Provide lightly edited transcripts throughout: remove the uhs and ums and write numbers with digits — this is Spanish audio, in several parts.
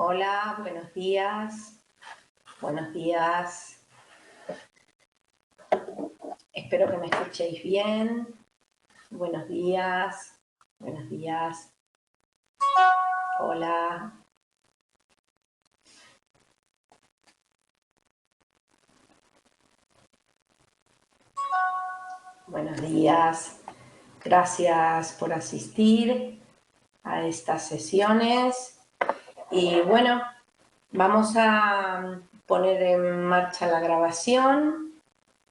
Hola, buenos días. Buenos días. Espero que me escuchéis bien. Buenos días. Buenos días. Hola. Buenos días. Gracias por asistir a estas sesiones. Y bueno, vamos a poner en marcha la grabación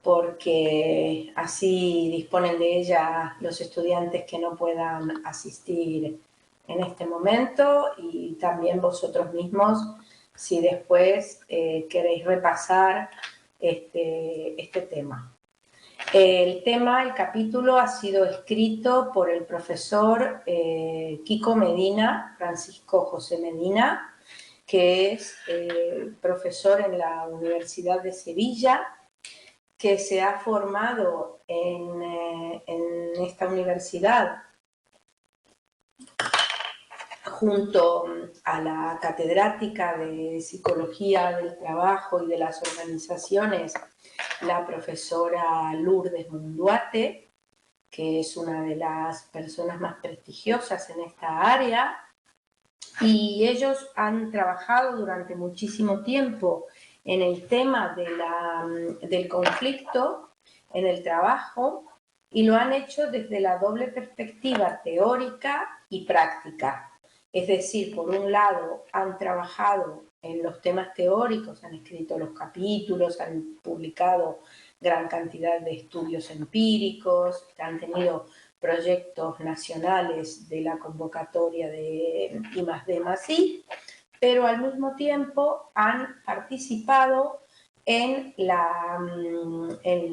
porque así disponen de ella los estudiantes que no puedan asistir en este momento y también vosotros mismos si después queréis repasar este tema. El capítulo ha sido escrito por el profesor Kiko Medina, Francisco José Medina, que es profesor en la Universidad de Sevilla, que se ha formado en esta universidad junto a la catedrática de Psicología del Trabajo y de las Organizaciones, la profesora Lourdes Munduate, que es una de las personas más prestigiosas en esta área, y ellos han trabajado durante muchísimo tiempo en el tema del conflicto en el trabajo y lo han hecho desde la doble perspectiva teórica y práctica. Es decir, por un lado han trabajado en los temas teóricos, han escrito los capítulos, han publicado gran cantidad de estudios empíricos, han tenido proyectos nacionales de la convocatoria de I+D+I, pero al mismo tiempo han participado en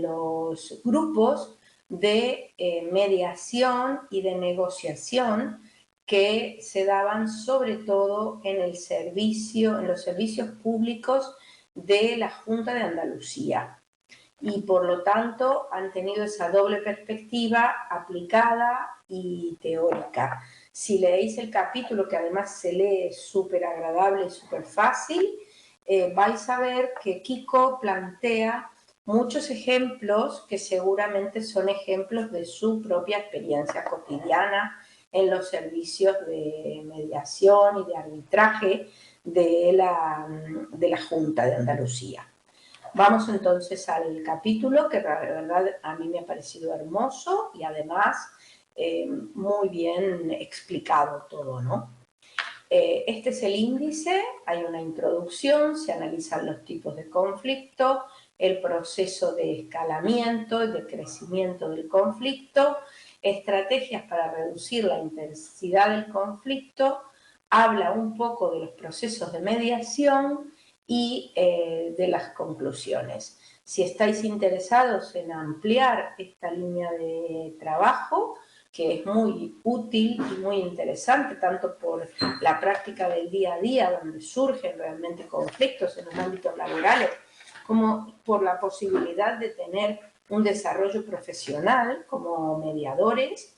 los grupos de mediación y de negociación que se daban sobre todo en los servicios públicos de la Junta de Andalucía. Y por lo tanto han tenido esa doble perspectiva aplicada y teórica. Si leéis el capítulo, que además se lee súper agradable y súper fácil, vais a ver que Kiko plantea muchos ejemplos que seguramente son ejemplos de su propia experiencia cotidiana en los servicios de mediación y de arbitraje de la Junta de Andalucía. Vamos entonces al capítulo, que la verdad a mí me ha parecido hermoso y además muy bien explicado todo, ¿no? Este es el índice, hay una introducción, se analizan los tipos de conflicto, el proceso de escalamiento, de crecimiento del conflicto, estrategias para reducir la intensidad del conflicto, habla un poco de los procesos de mediación y de las conclusiones. Si estáis interesados en ampliar esta línea de trabajo, que es muy útil y muy interesante, tanto por la práctica del día a día, donde surgen realmente conflictos en los ámbitos laborales, como por la posibilidad de tener un desarrollo profesional como mediadores,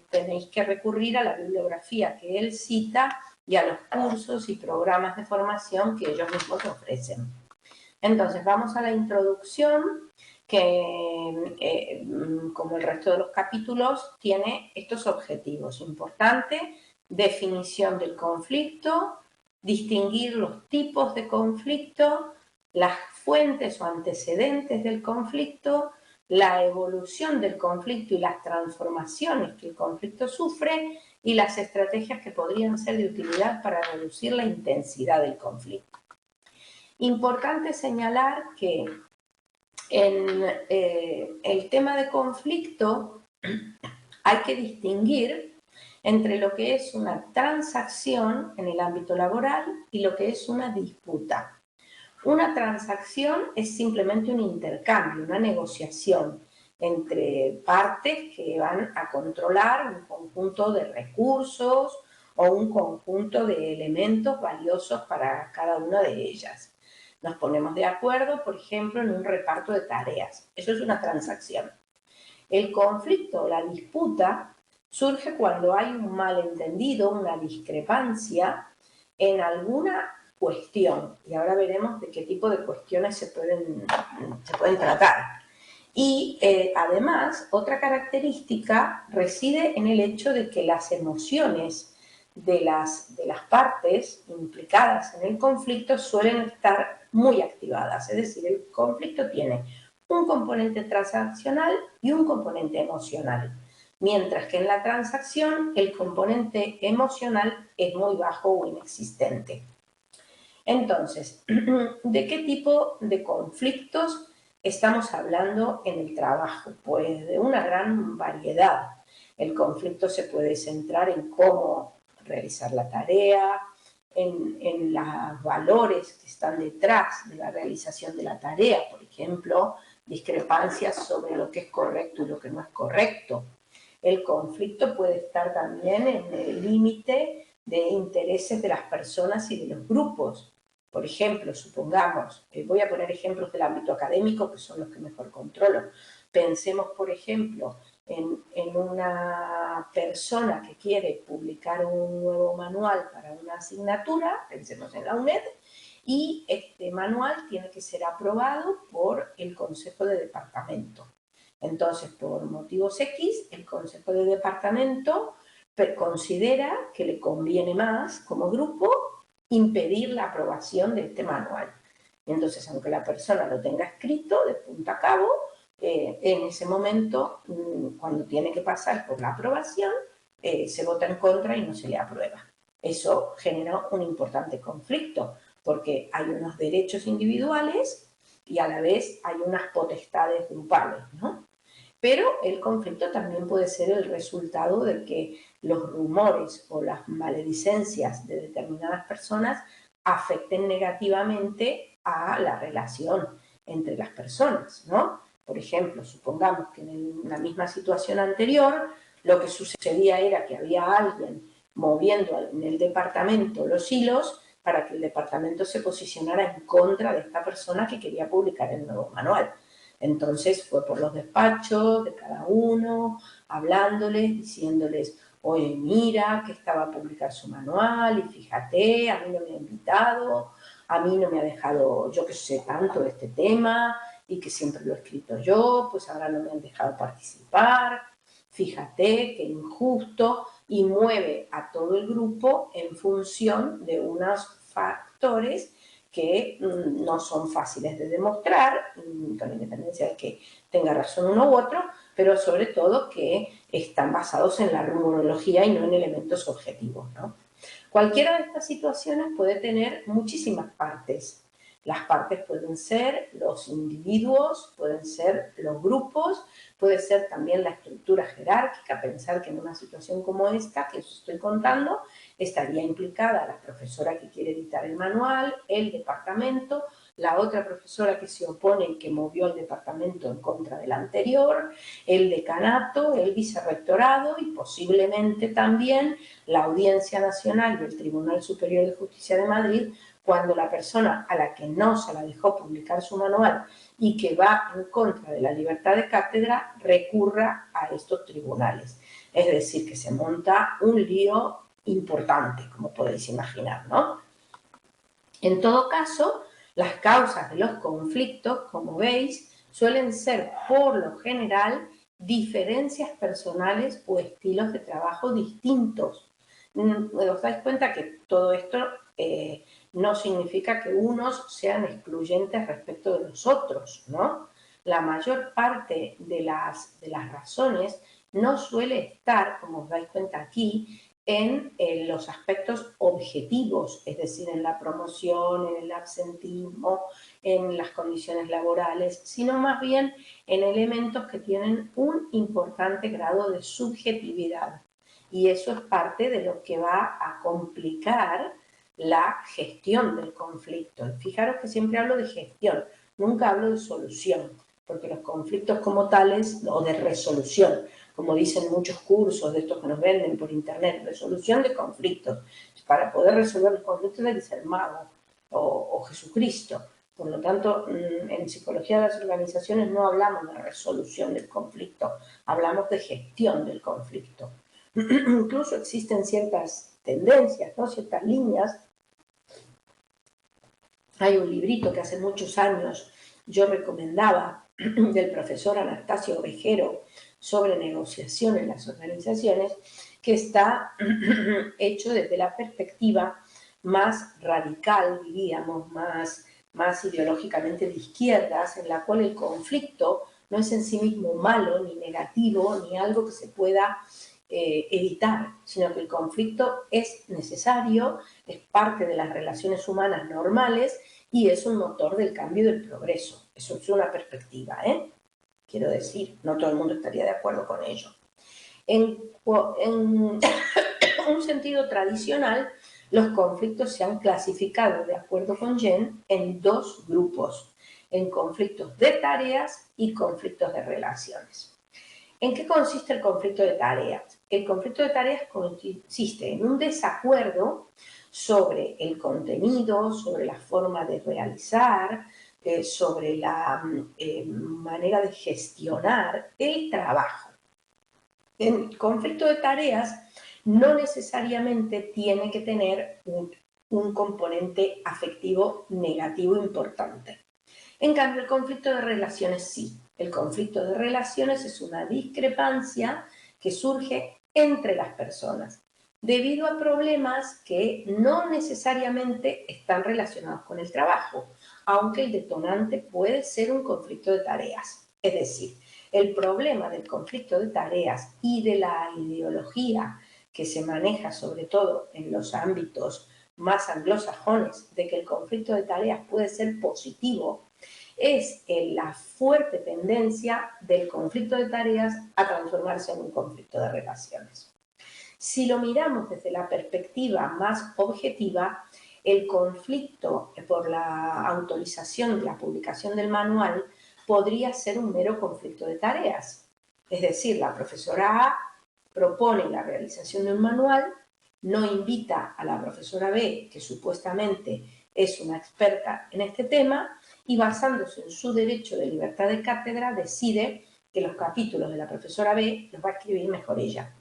tenéis que recurrir a la bibliografía que él cita y a los cursos y programas de formación que ellos mismos ofrecen. Entonces, vamos a la introducción, que como el resto de los capítulos tiene estos objetivos. Importante, definición del conflicto, distinguir los tipos de conflicto, las fuentes o antecedentes del conflicto, la evolución del conflicto y las transformaciones que el conflicto sufre y las estrategias que podrían ser de utilidad para reducir la intensidad del conflicto. Importante señalar que en el tema de conflicto hay que distinguir entre lo que es una transacción en el ámbito laboral y lo que es una disputa. Una transacción es simplemente un intercambio, una negociación entre partes que van a controlar un conjunto de recursos o un conjunto de elementos valiosos para cada una de ellas. Nos ponemos de acuerdo, por ejemplo, en un reparto de tareas. Eso es una transacción. El conflicto, la disputa, surge cuando hay un malentendido, una discrepancia en alguna cuestión, y ahora veremos de qué tipo de cuestiones se pueden tratar. Y además, otra característica reside en el hecho de que las emociones de las partes implicadas en el conflicto suelen estar muy activadas. Es decir, el conflicto tiene un componente transaccional y un componente emocional. Mientras que en la transacción el componente emocional es muy bajo o inexistente. Entonces, ¿de qué tipo de conflictos estamos hablando en el trabajo? Pues de una gran variedad. El conflicto se puede centrar en cómo realizar la tarea, en los valores que están detrás de la realización de la tarea, por ejemplo, discrepancias sobre lo que es correcto y lo que no es correcto. El conflicto puede estar también en el límite de intereses de las personas y de los grupos. Por ejemplo, supongamos, voy a poner ejemplos del ámbito académico, que son los que mejor controlo. Pensemos, por ejemplo, en una persona que quiere publicar un nuevo manual para una asignatura, pensemos en la UNED, y este manual tiene que ser aprobado por el Consejo de Departamento. Entonces, por motivos X, el Consejo de Departamento considera que le conviene más, como grupo, impedir la aprobación de este manual. Entonces, aunque la persona lo tenga escrito de punta a cabo, en ese momento, cuando tiene que pasar por la aprobación, se vota en contra y no se le aprueba. Eso genera un importante conflicto, porque hay unos derechos individuales y a la vez hay unas potestades grupales, ¿no? Pero el conflicto también puede ser el resultado de que los rumores o las maledicencias de determinadas personas afecten negativamente a la relación entre las personas, ¿no? Por ejemplo, supongamos que en la misma situación anterior lo que sucedía era que había alguien moviendo en el departamento los hilos para que el departamento se posicionara en contra de esta persona que quería publicar el nuevo manual. Entonces fue por los despachos de cada uno, hablándoles, diciéndoles, oye, mira, que estaba a publicar su manual y fíjate, a mí no me ha invitado, a mí no me ha dejado, yo que sé tanto de este tema y que siempre lo he escrito yo, pues ahora no me han dejado participar, fíjate qué injusto, y mueve a todo el grupo en función de unos factores que no son fáciles de demostrar, con independencia de que tenga razón uno u otro, pero sobre todo que están basados en la rumorología y no en elementos objetivos, ¿no? Cualquiera de estas situaciones puede tener muchísimas partes. Las partes pueden ser los individuos, pueden ser los grupos, puede ser también la estructura jerárquica, pensar que en una situación como esta, que os estoy contando, estaría implicada la profesora que quiere editar el manual, el departamento, la otra profesora que se opone y que movió el departamento en contra del anterior, el decanato, el vicerrectorado y posiblemente también la Audiencia Nacional y el Tribunal Superior de Justicia de Madrid, cuando la persona a la que no se la dejó publicar su manual y que va en contra de la libertad de cátedra recurra a estos tribunales. Es decir, que se monta un lío importante, como podéis imaginar, ¿no? En todo caso, las causas de los conflictos, como veis, suelen ser por lo general diferencias personales o estilos de trabajo distintos. Os dais cuenta que todo esto no significa que unos sean excluyentes respecto de los otros, ¿no? La mayor parte de las razones no suele estar, como os dais cuenta aquí, en los aspectos objetivos, es decir, en la promoción, en el absentismo, en las condiciones laborales, sino más bien en elementos que tienen un importante grado de subjetividad. Y eso es parte de lo que va a complicar la gestión del conflicto. Y fijaros que siempre hablo de gestión, nunca hablo de solución, porque los conflictos como tales, o de resolución, como dicen muchos cursos de estos que nos venden por internet, resolución de conflictos. Para poder resolver los conflictos hay que ser mago o Jesucristo. Por lo tanto, en psicología de las organizaciones no hablamos de resolución del conflicto, hablamos de gestión del conflicto. Incluso existen ciertas tendencias, ¿no? Ciertas líneas Hay un librito que hace muchos años yo recomendaba del profesor Anastasio Ovejero sobre negociación en las organizaciones, que está hecho desde la perspectiva más radical, diríamos, más ideológicamente de izquierdas, en la cual el conflicto no es en sí mismo malo, ni negativo, ni algo que se pueda evitar, sino que el conflicto es necesario, es parte de las relaciones humanas normales y es un motor del cambio y del progreso. Eso es una perspectiva, ¿eh? Quiero decir, no todo el mundo estaría de acuerdo con ello. En un sentido tradicional, los conflictos se han clasificado, de acuerdo con Jen, en dos grupos, en conflictos de tareas y conflictos de relaciones. ¿En qué consiste el conflicto de tareas? El conflicto de tareas consiste en un desacuerdo sobre el contenido, sobre la forma de realizar, sobre la manera de gestionar el trabajo. El conflicto de tareas no necesariamente tiene que tener un componente afectivo negativo importante. En cambio, el conflicto de relaciones sí. El conflicto de relaciones es una discrepancia que surge entre las personas debido a problemas que no necesariamente están relacionados con el trabajo, aunque el detonante puede ser un conflicto de tareas. Es decir, el problema del conflicto de tareas y de la ideología que se maneja sobre todo en los ámbitos más anglosajones de que el conflicto de tareas puede ser positivo es la fuerte tendencia del conflicto de tareas a transformarse en un conflicto de relaciones. Si lo miramos desde la perspectiva más objetiva, el conflicto por la autorización de la publicación del manual podría ser un mero conflicto de tareas. Es decir, la profesora A propone la realización de un manual, no invita a la profesora B, que supuestamente es una experta en este tema, y basándose en su derecho de libertad de cátedra decide que los capítulos de la profesora B los va a escribir mejor ella.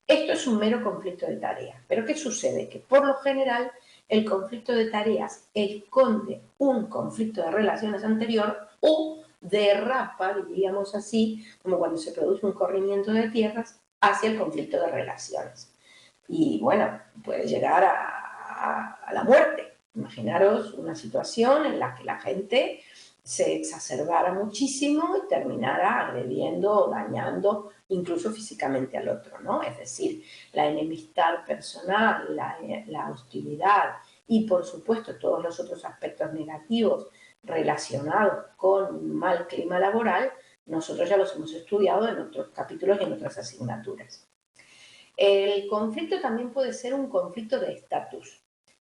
Esto es un mero conflicto de tareas. ¿Pero qué sucede? Que por lo general el conflicto de tareas esconde un conflicto de relaciones anterior o derrapa, diríamos así, como cuando se produce un corrimiento de tierras, hacia el conflicto de relaciones. Y bueno, puede llegar a la muerte. Imaginaros una situación en la que la gente se exacerbara muchísimo y terminara agrediendo o dañando incluso físicamente al otro, ¿no? Es decir, la enemistad personal, la hostilidad y, por supuesto, todos los otros aspectos negativos relacionados con un mal clima laboral, nosotros ya los hemos estudiado en otros capítulos y en otras asignaturas. El conflicto también puede ser un conflicto de estatus.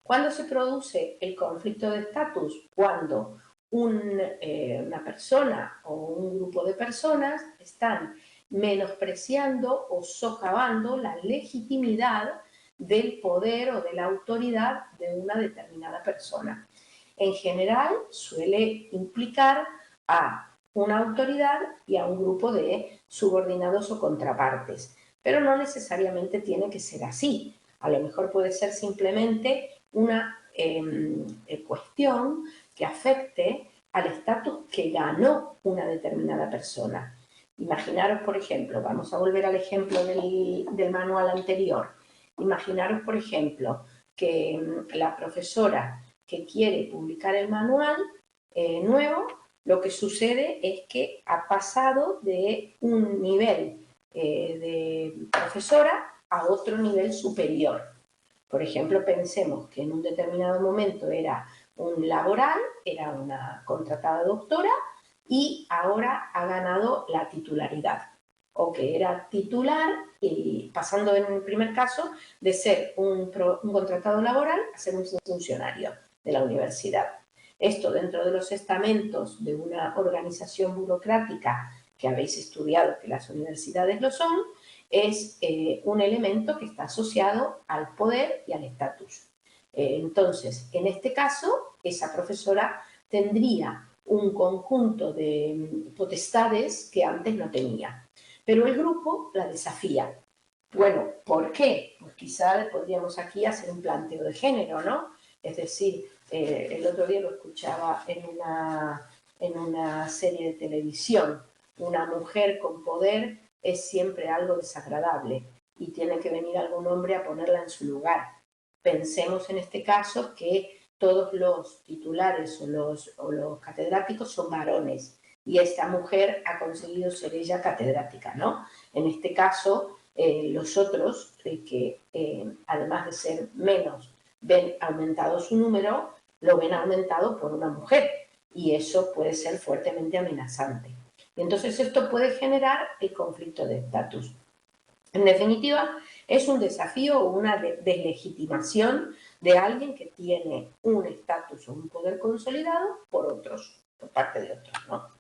¿Cuándo se produce el conflicto de estatus? Cuando una persona o un grupo de personas están menospreciando o socavando la legitimidad del poder o de la autoridad de una determinada persona. En general suele implicar a una autoridad y a un grupo de subordinados o contrapartes, pero no necesariamente tiene que ser así. A lo mejor puede ser simplemente una cuestión que afecte al estatus que ganó una determinada persona. Imaginaros, por ejemplo, vamos a volver al ejemplo del manual anterior. Imaginaros, por ejemplo, que la profesora que quiere publicar el manual nuevo, lo que sucede es que ha pasado de un nivel de profesora a otro nivel superior. Por ejemplo, pensemos que en un determinado momento era un laboral, era una contratada doctora y ahora ha ganado la titularidad. O que era titular y pasando en el primer caso de ser un contratado laboral a ser un funcionario de la universidad. Esto dentro de los estamentos de una organización burocrática que habéis estudiado, que las universidades lo son, es un elemento que está asociado al poder y al estatus. Entonces, en este caso, esa profesora tendría un conjunto de potestades que antes no tenía. Pero el grupo la desafía. Bueno, ¿por qué? Pues quizá podríamos aquí hacer un planteo de género, ¿no? Es decir, el otro día lo escuchaba en una serie de televisión. Una mujer con poder es siempre algo desagradable y tiene que venir algún hombre a ponerla en su lugar. Pensemos en este caso que todos los titulares o los catedráticos son varones y esta mujer ha conseguido ser ella catedrática, ¿no? En este caso, los otros, que además de ser menos, ven aumentado su número, lo ven aumentado por una mujer y eso puede ser fuertemente amenazante. Y entonces esto puede generar el conflicto de estatus. En definitiva, es un desafío o una deslegitimación de alguien que tiene un estatus o un poder consolidado por otros, por parte de otros, ¿no?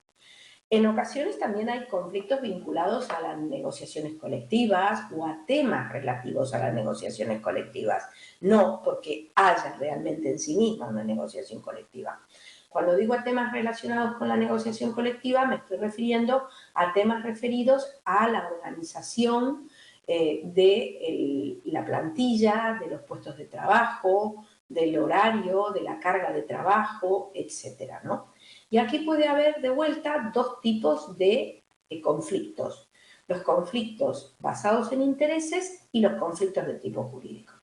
En ocasiones también hay conflictos vinculados a las negociaciones colectivas o a temas relativos a las negociaciones colectivas, no porque haya realmente en sí misma una negociación colectiva. Cuando digo a temas relacionados con la negociación colectiva, me estoy refiriendo a temas referidos a la organización de la plantilla, de los puestos de trabajo, del horario, de la carga de trabajo, etcétera, ¿no? Y aquí puede haber de vuelta dos tipos de conflictos. Los conflictos basados en intereses y los conflictos de tipo jurídico.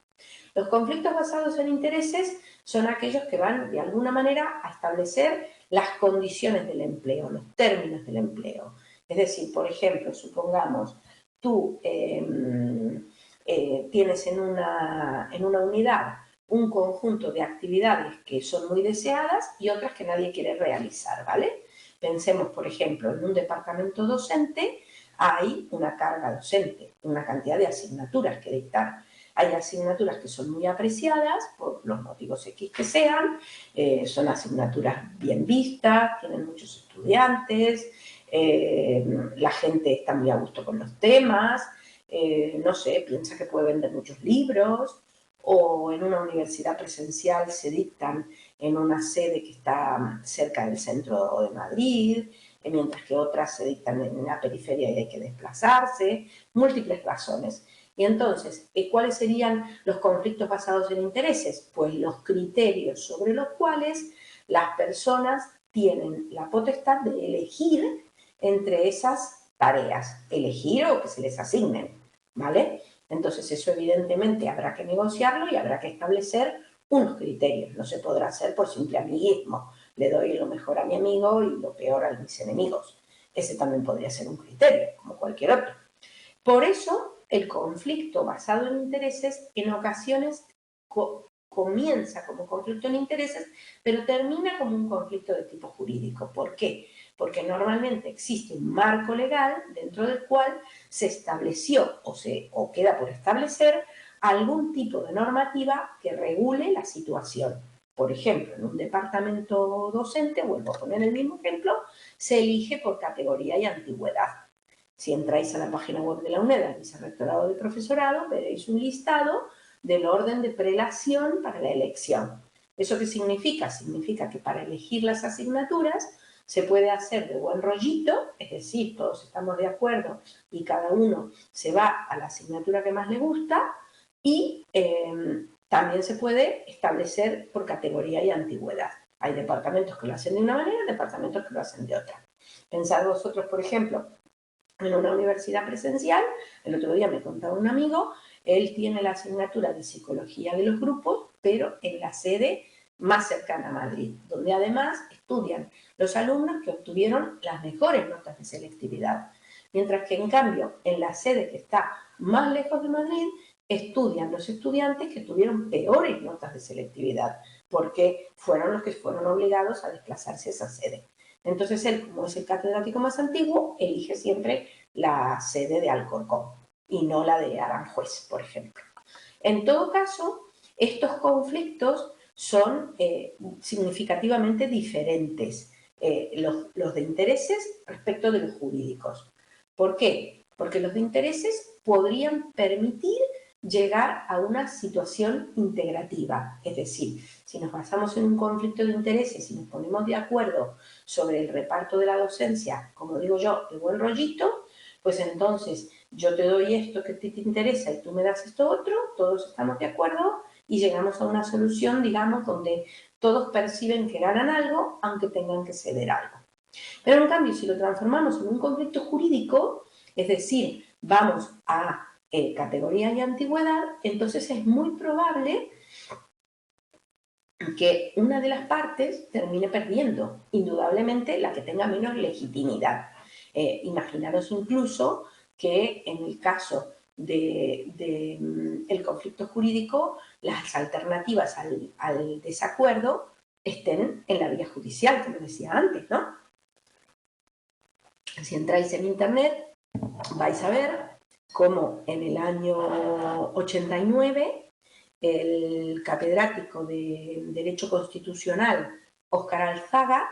Los conflictos basados en intereses son aquellos que van de alguna manera a establecer las condiciones del empleo, los términos del empleo. Es decir, por ejemplo, supongamos, tú tienes en una unidad un conjunto de actividades que son muy deseadas y otras que nadie quiere realizar, ¿vale? Pensemos, por ejemplo, en un departamento docente hay una carga docente, una cantidad de asignaturas que dictar. Hay asignaturas que son muy apreciadas por los motivos X que sean, son asignaturas bien vistas, tienen muchos estudiantes, la gente está muy a gusto con los temas, no sé, piensa que puede vender muchos libros, o en una universidad presencial se dictan en una sede que está cerca del centro de Madrid, mientras que otras se dictan en la periferia y hay que desplazarse, múltiples razones. Y entonces, ¿cuáles serían los conflictos basados en intereses? Pues los criterios sobre los cuales las personas tienen la potestad de elegir entre esas tareas, elegir o que se les asignen, ¿vale? Entonces eso evidentemente habrá que negociarlo y habrá que establecer unos criterios. No se podrá hacer por simple amiguismo. Le doy lo mejor a mi amigo y lo peor a mis enemigos. Ese también podría ser un criterio, como cualquier otro. Por eso, el conflicto basado en intereses en ocasiones comienza como conflicto en intereses, pero termina como un conflicto de tipo jurídico. ¿Por qué? Porque normalmente existe un marco legal dentro del cual se estableció o queda por establecer algún tipo de normativa que regule la situación. Por ejemplo, en un departamento docente, vuelvo a poner el mismo ejemplo, se elige por categoría y antigüedad. Si entráis a la página web de la UNED, al Vicerrectorado de Profesorado, veréis un listado del orden de prelación para la elección. ¿Eso qué significa? Significa que para elegir las asignaturas se puede hacer de buen rollito, es decir, todos estamos de acuerdo y cada uno se va a la asignatura que más le gusta y también se puede establecer por categoría y antigüedad. Hay departamentos que lo hacen de una manera, departamentos que lo hacen de otra. Pensad vosotros, por ejemplo, en una universidad presencial, el otro día me contaba un amigo, él tiene la asignatura de psicología de los grupos, pero en la sede más cercana a Madrid, donde además estudian los alumnos que obtuvieron las mejores notas de selectividad. Mientras que en cambio, en la sede que está más lejos de Madrid, estudian los estudiantes que tuvieron peores notas de selectividad, porque fueron los que fueron obligados a desplazarse a esa sede. Entonces él, como es el catedrático más antiguo, elige siempre la sede de Alcorcón y no la de Aranjuez, por ejemplo. En todo caso, estos conflictos son significativamente diferentes, los de intereses respecto de los jurídicos. ¿Por qué? Porque los de intereses podrían permitir llegar a una situación integrativa. Es decir, si nos basamos en un conflicto de intereses y nos ponemos de acuerdo sobre el reparto de la docencia, como digo yo, de buen rollito, pues entonces yo te doy esto que te interesa y tú me das esto otro, todos estamos de acuerdo y llegamos a una solución, digamos, donde todos perciben que ganan algo, aunque tengan que ceder algo. Pero en cambio, si lo transformamos en un conflicto jurídico, es decir, vamos a categoría y antigüedad, entonces es muy probable que una de las partes termine perdiendo, indudablemente la que tenga menos legitimidad. Imaginaros incluso que en el caso del conflicto jurídico, las alternativas al desacuerdo estén en la vía judicial, como decía antes, ¿no? Si entráis en internet, vais a ver cómo en el año 89 el catedrático de Derecho Constitucional, Óscar Alzaga,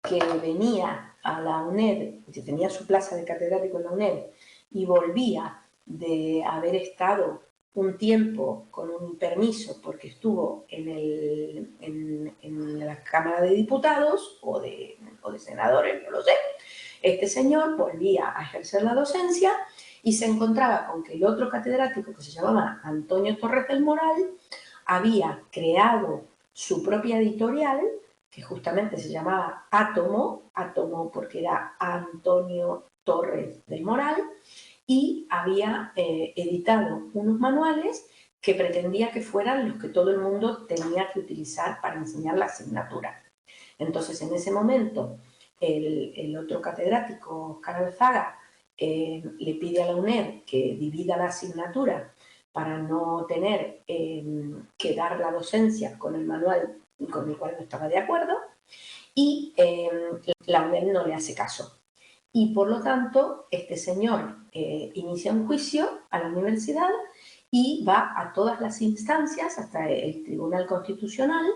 que venía a la UNED, que tenía su plaza de catedrático en la UNED, y volvía de haber estado un tiempo con un permiso porque estuvo en la Cámara de Diputados o de senadores, no lo sé. Este señor volvía a ejercer la docencia y se encontraba con que el otro catedrático, que se llamaba Antonio Torres del Moral, había creado su propia editorial, que justamente se llamaba Átomo, Átomo porque era Antonio Torres del Moral, y había editado unos manuales que pretendía que fueran los que todo el mundo tenía que utilizar para enseñar la asignatura. Entonces, en ese momento, el otro catedrático, Óscar Alzaga, le pide a la UNED que divida la asignatura para no tener que dar la docencia con el manual con el cual no estaba de acuerdo, y la UNED no le hace caso. Y por lo tanto, este señor inicia un juicio a la universidad y va a todas las instancias, hasta el Tribunal Constitucional,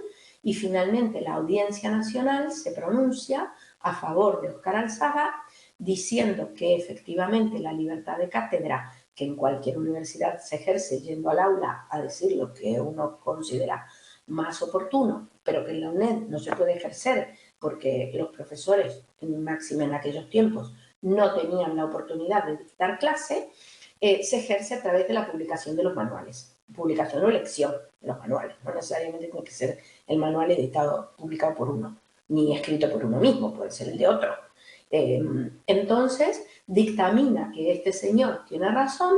y finalmente la Audiencia Nacional se pronuncia a favor de Óscar Alzaga, diciendo que efectivamente la libertad de cátedra, que en cualquier universidad se ejerce yendo al aula a decir lo que uno considera más oportuno, pero que en la UNED no se puede ejercer porque los profesores, máxime en aquellos tiempos, no tenían la oportunidad de dictar clase, se ejerce a través de la publicación de los manuales. Publicación o elección de los manuales. No necesariamente tiene que ser el manual editado, publicado por uno, ni escrito por uno mismo, puede ser el de otro. Entonces, dictamina que este señor tiene razón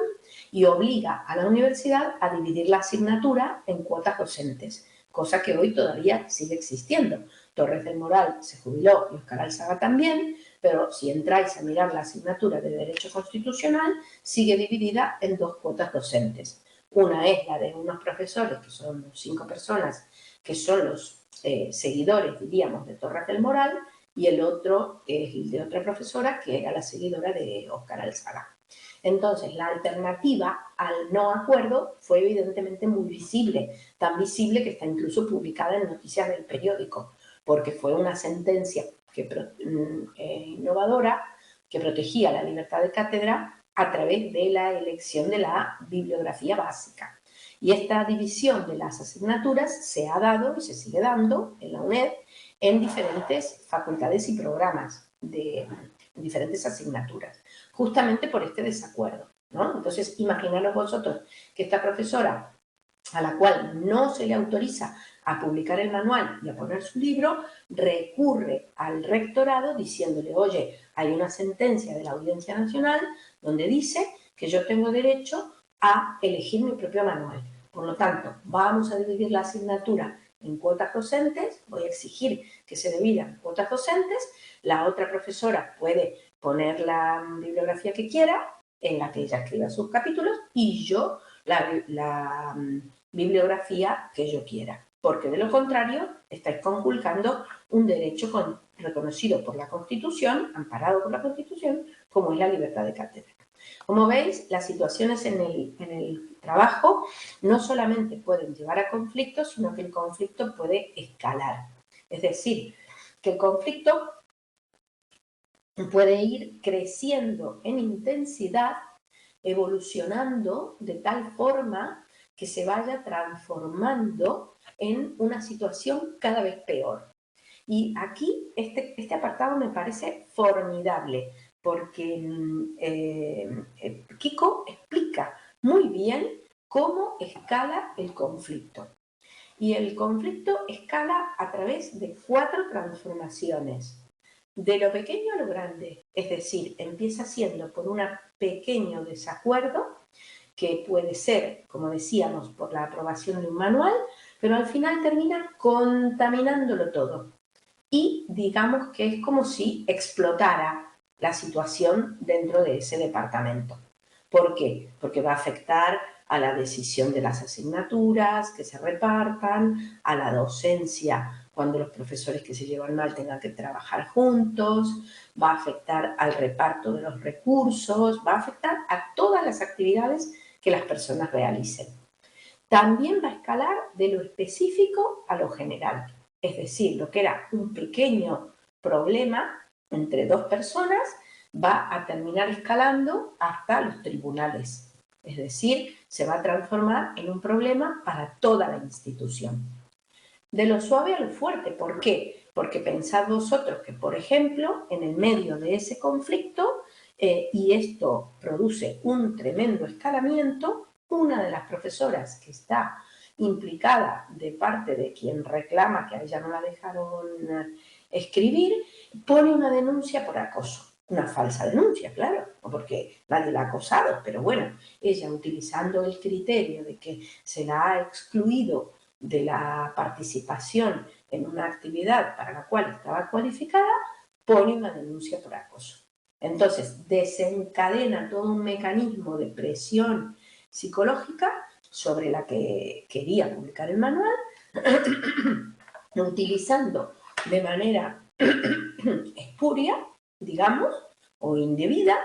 y obliga a la universidad a dividir la asignatura en cuotas docentes, cosa que hoy todavía sigue existiendo. Torres del Moral se jubiló y Óscar Alzaga también, pero si entráis a mirar la asignatura de Derecho Constitucional, sigue dividida en dos cuotas docentes. Una es la de unos profesores, que son 5 personas, que son los seguidores, diríamos, de Torres del Moral, y el otro es el de otra profesora, que era la seguidora de Óscar Alzaga. Entonces, la alternativa al no acuerdo fue evidentemente muy visible, tan visible que está incluso publicada en noticias del periódico, porque fue una sentencia innovadora que protegía la libertad de cátedra a través de la elección de la bibliografía básica. Y esta división de las asignaturas se ha dado y se sigue dando en la UNED en diferentes facultades y programas de diferentes asignaturas, justamente por este desacuerdo, ¿no? Entonces, imaginaros vosotros que esta profesora, a la cual no se le autoriza a publicar el manual y a poner su libro, recurre al rectorado diciéndole, oye, hay una sentencia de la Audiencia Nacional donde dice que yo tengo derecho a elegir mi propio manual. Por lo tanto, vamos a dividir la asignatura en cuotas docentes, voy a exigir que se dividan cuotas docentes, la otra profesora puede poner la bibliografía que quiera, en la que ella escriba sus capítulos, y yo la bibliografía que yo quiera, porque de lo contrario estáis conculcando un derecho reconocido por la Constitución, amparado por la Constitución, como es la libertad de cátedra. Como veis, las situaciones en el trabajo no solamente pueden llevar a conflictos, sino que el conflicto puede escalar. Es decir, que el conflicto puede ir creciendo en intensidad, evolucionando de tal forma que se vaya transformando en una situación cada vez peor. Y aquí este apartado me parece formidable, porque Kiko explica muy bien cómo escala el conflicto. Y el conflicto escala a través de 4 transformaciones. De lo pequeño a lo grande, es decir, empieza siendo por un pequeño desacuerdo, que puede ser, como decíamos, por la aprobación de un manual, pero al final termina contaminándolo todo. Y digamos que es como si explotara la situación dentro de ese departamento. ¿Por qué? Porque va a afectar a la decisión de las asignaturas que se repartan, a la docencia cuando los profesores que se llevan mal tengan que trabajar juntos, va a afectar al reparto de los recursos, va a afectar a todas las actividades que las personas realicen. También va a escalar de lo específico a lo general. Es decir, lo que era un pequeño problema entre 2 personas va a terminar escalando hasta los tribunales. Es decir, se va a transformar en un problema para toda la institución. De lo suave a lo fuerte. ¿Por qué? Porque pensad vosotros que, por ejemplo, en el medio de ese conflicto, y esto produce un tremendo escalamiento, una de las profesoras que está implicada de parte de quien reclama que a ella no la dejaron escribir, pone una denuncia por acoso. Una falsa denuncia, claro, porque nadie la ha acosado, pero bueno, ella utilizando el criterio de que se la ha excluido de la participación en una actividad para la cual estaba cualificada, pone una denuncia por acoso. Entonces, desencadena todo un mecanismo de presión psicológica sobre la que quería publicar el manual, utilizando de manera espuria, digamos, o indebida,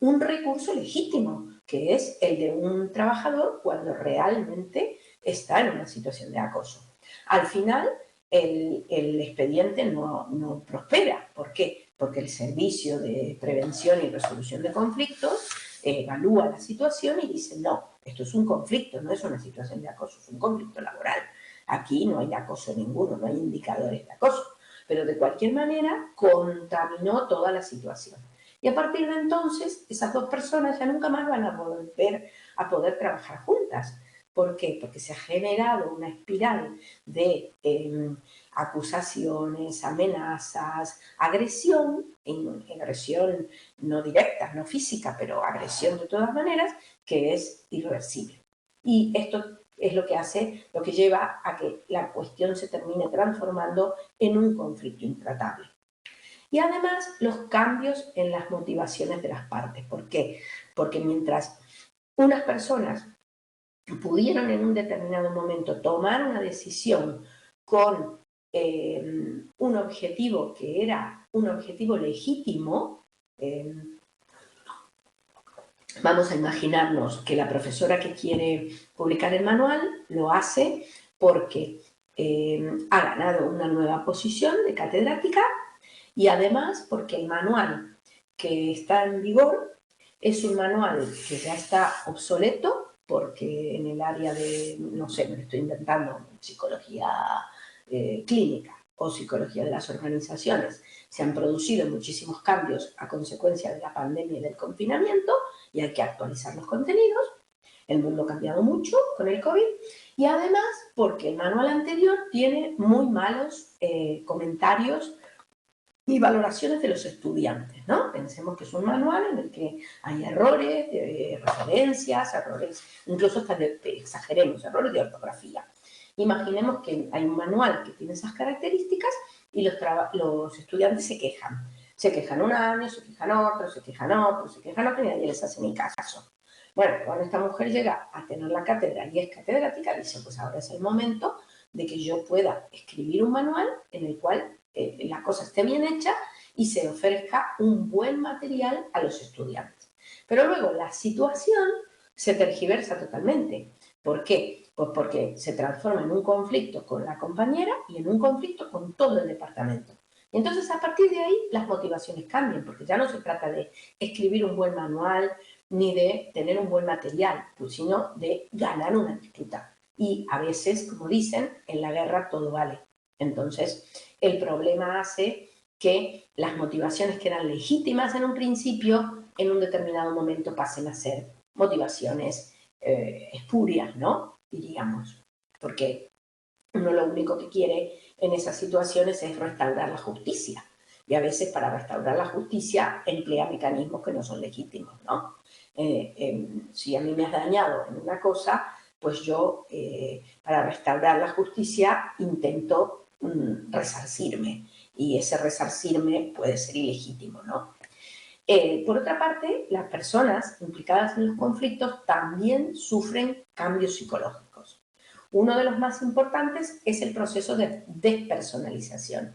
un recurso legítimo, que es el de un trabajador cuando realmente está en una situación de acoso. Al final, el expediente no prospera. ¿Por qué? Porque el Servicio de Prevención y Resolución de Conflictos evalúa la situación y dice, no, esto es un conflicto, no es una situación de acoso, es un conflicto laboral. Aquí no hay acoso ninguno, no hay indicadores de acoso, pero de cualquier manera contaminó toda la situación. Y a partir de entonces, esas 2 personas ya nunca más van a volver a poder trabajar juntas. ¿Por qué? Porque se ha generado una espiral de acusaciones, amenazas, agresión, agresión no directa, no física, pero agresión de todas maneras, que es irreversible. Y esto es lo que hace, lo que lleva a que la cuestión se termine transformando en un conflicto intratable. Y además los cambios en las motivaciones de las partes. ¿Por qué? Porque mientras unas personas pudieron en un determinado momento tomar una decisión con un objetivo que era un objetivo legítimo, vamos a imaginarnos que la profesora que quiere publicar el manual lo hace porque ha ganado una nueva posición de catedrática y además porque el manual que está en vigor es un manual que ya está obsoleto porque en el área de, no sé, me lo estoy inventando, psicología clínica o psicología de las organizaciones, se han producido muchísimos cambios a consecuencia de la pandemia y del confinamiento y hay que actualizar los contenidos. El mundo ha cambiado mucho con el COVID y además porque el manual anterior tiene muy malos comentarios y valoraciones de los estudiantes, ¿no? Pensemos que es un manual en el que hay errores, referencias, errores, incluso hasta exageremos, errores de ortografía. Imaginemos que hay un manual que tiene esas características y los estudiantes se quejan. Se quejan un año, se quejan otro, se quejan otro, se quejan otro y nadie les hace ni caso. Bueno, cuando esta mujer llega a tener la cátedra y es catedrática, dice, pues ahora es el momento de que yo pueda escribir un manual en el cual la cosa esté bien hecha y se ofrezca un buen material a los estudiantes. Pero luego la situación se tergiversa totalmente. ¿Por qué? Pues porque se transforma en un conflicto con la compañera y en un conflicto con todo el departamento. Y entonces, a partir de ahí, las motivaciones cambian, porque ya no se trata de escribir un buen manual ni de tener un buen material, pues, sino de ganar una disputa. Y a veces, como dicen, en la guerra todo vale. Entonces, el problema hace que las motivaciones que eran legítimas en un principio, en un determinado momento pasen a ser motivaciones espurias, ¿no? Diríamos, porque uno lo único que quiere en esas situaciones es restaurar la justicia. Y a veces para restaurar la justicia emplea mecanismos que no son legítimos, ¿no? Si a mí me has dañado en una cosa, pues yo para restaurar la justicia intento resarcirme. Y ese resarcirme puede ser ilegítimo, ¿no? Por otra parte, las personas implicadas en los conflictos también sufren cambios psicológicos. Uno de los más importantes es el proceso de despersonalización.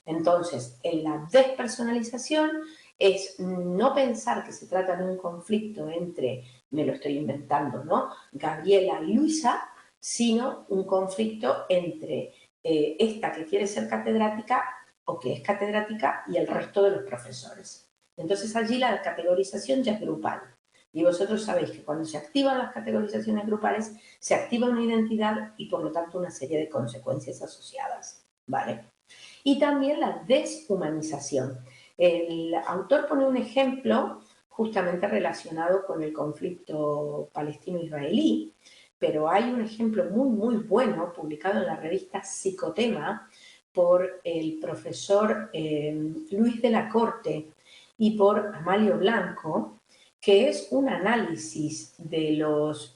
Entonces, en la despersonalización es no pensar que se trata de un conflicto entre, me lo estoy inventando, ¿no?, Gabriela y Luisa, sino un conflicto entre esta que quiere ser catedrática o que es catedrática y el resto de los profesores. Entonces allí la categorización ya es grupal. Y vosotros sabéis que cuando se activan las categorizaciones grupales, se activa una identidad y por lo tanto una serie de consecuencias asociadas, ¿vale? Y también la deshumanización. El autor pone un ejemplo justamente relacionado con el conflicto palestino-israelí, pero hay un ejemplo muy, muy bueno publicado en la revista Psicotema por el profesor Luis de la Corte y por Amalio Blanco, que es un análisis de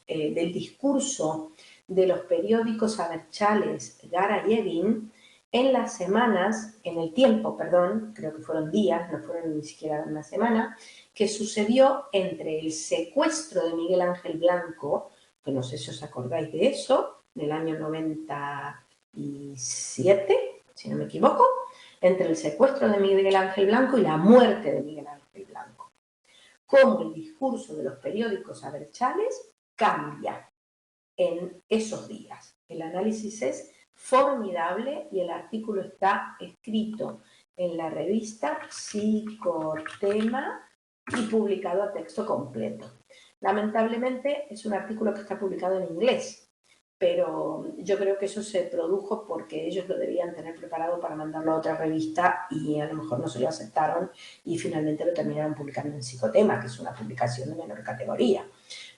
del discurso de los periódicos Abertzales, Gara y Evin, en las semanas, en el tiempo, perdón, creo que fueron días, no fueron ni siquiera una semana, que sucedió entre el secuestro de Miguel Ángel Blanco, que no sé si os acordáis de eso, en el año 97, si no me equivoco, entre el secuestro de Miguel Ángel Blanco y la muerte de Miguel Ángel Blanco. Cómo el discurso de los periódicos abertzales cambia en esos días. El análisis es formidable y el artículo está escrito en la revista Psicotema y publicado a texto completo. Lamentablemente es un artículo que está publicado en inglés, pero yo creo que eso se produjo porque ellos lo debían tener preparado para mandarlo a otra revista y a lo mejor no se lo aceptaron y finalmente lo terminaron publicando en Psicotema, que es una publicación de menor categoría.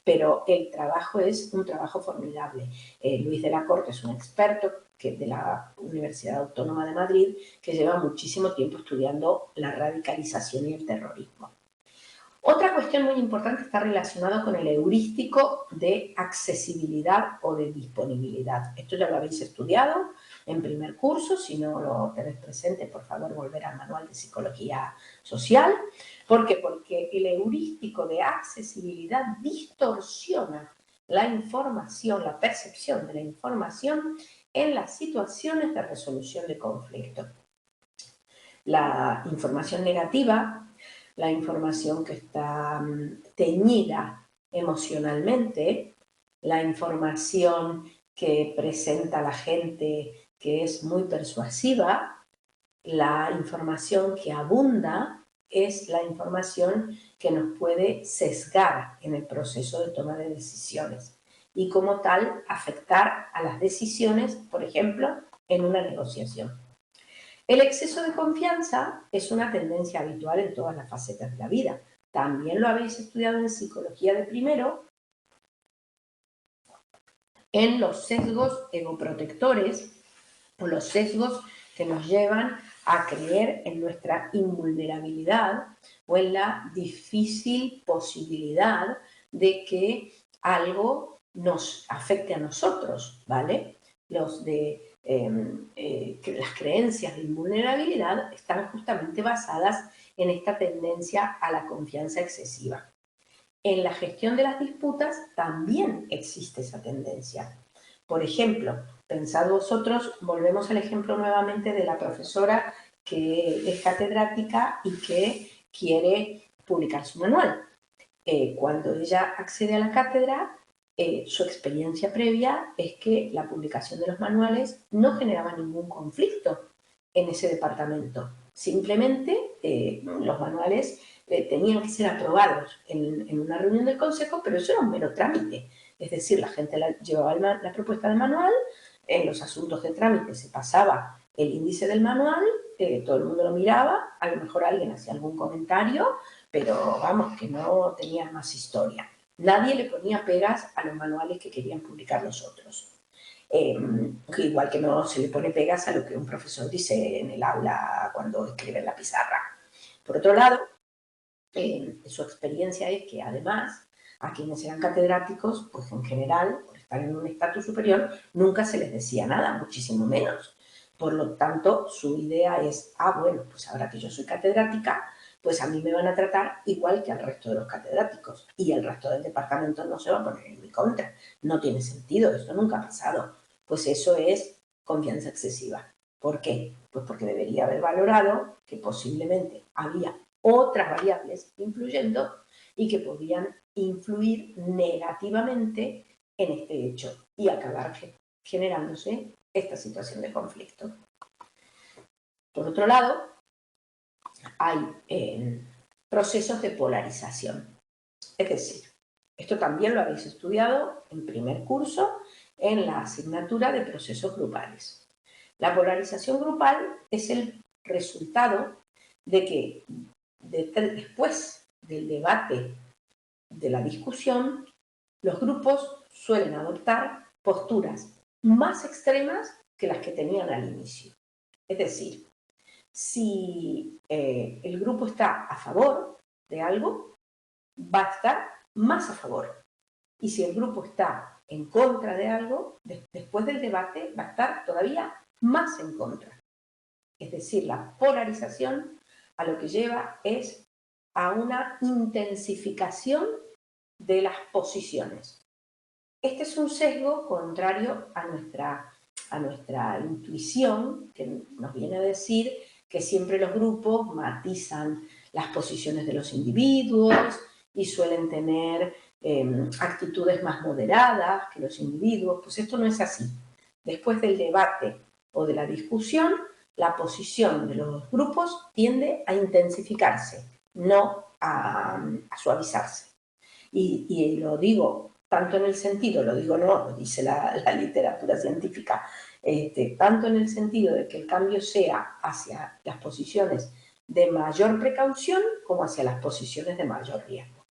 Pero el trabajo es un trabajo formidable. Luis de la Corte es un experto de la Universidad Autónoma de Madrid que lleva muchísimo tiempo estudiando la radicalización y el terrorismo. Otra cuestión muy importante está relacionada con el heurístico de accesibilidad o de disponibilidad. Esto ya lo habéis estudiado en primer curso, si no lo tenéis presente, por favor, volver al manual de psicología social. ¿Por qué? Porque el heurístico de accesibilidad distorsiona la información, la percepción de la información en las situaciones de resolución de conflicto. La información negativa, la información que está teñida emocionalmente, la información que presenta la gente que es muy persuasiva, la información que abunda es la información que nos puede sesgar en el proceso de toma de decisiones y como tal afectar a las decisiones, por ejemplo, en una negociación. El exceso de confianza es una tendencia habitual en todas las facetas de la vida. También lo habéis estudiado en psicología de primero, en los sesgos egoprotectores o los sesgos que nos llevan a creer en nuestra invulnerabilidad o en la difícil posibilidad de que algo nos afecte a nosotros, ¿vale? Las creencias de invulnerabilidad están justamente basadas en esta tendencia a la confianza excesiva. En la gestión de las disputas también existe esa tendencia. Por ejemplo, pensad vosotros, volvemos al ejemplo nuevamente de la profesora que es catedrática y que quiere publicar su manual. Cuando ella accede a la cátedra, su experiencia previa es que la publicación de los manuales no generaba ningún conflicto en ese departamento. Simplemente los manuales tenían que ser aprobados en una reunión del consejo, pero eso era un mero trámite. Es decir, la gente llevaba la propuesta del manual, en los asuntos de trámite se pasaba el índice del manual, todo el mundo lo miraba, a lo mejor alguien hacía algún comentario, pero vamos, que no tenía más historia. Nadie le ponía pegas a los manuales que querían publicar los otros. Igual que no se le pone pegas a lo que un profesor dice en el aula cuando escribe en la pizarra. Por otro lado, su experiencia es que además a quienes eran catedráticos, pues en general, por estar en un estatus superior, nunca se les decía nada, muchísimo menos. Por lo tanto, su idea es, bueno, pues ahora que yo soy catedrática, pues a mí me van a tratar igual que al resto de los catedráticos y el resto del departamento no se va a poner en mi contra. No tiene sentido, esto nunca ha pasado. Pues eso es confianza excesiva. ¿Por qué? Pues porque debería haber valorado que posiblemente había otras variables influyendo y que podían influir negativamente en este hecho y acabar generándose esta situación de conflicto. Por otro lado, hay procesos de polarización. Es decir, esto también lo habéis estudiado en primer curso en la asignatura de procesos grupales. La polarización grupal es el resultado de que después del debate, de la discusión, los grupos suelen adoptar posturas más extremas que las que tenían al inicio. Es decir, si el grupo está a favor de algo, va a estar más a favor. Y si el grupo está en contra de algo, después del debate va a estar todavía más en contra. Es decir, la polarización a lo que lleva es a una intensificación de las posiciones. Este es un sesgo contrario a nuestra intuición, que nos viene a decir que siempre los grupos matizan las posiciones de los individuos y suelen tener actitudes más moderadas que los individuos. Pues esto no es así. Después del debate o de la discusión, la posición de los grupos tiende a intensificarse, no a suavizarse. Y lo digo tanto en el sentido, lo digo no, lo dice la literatura científica, tanto en el sentido de que el cambio sea hacia las posiciones de mayor precaución como hacia las posiciones de mayor riesgo.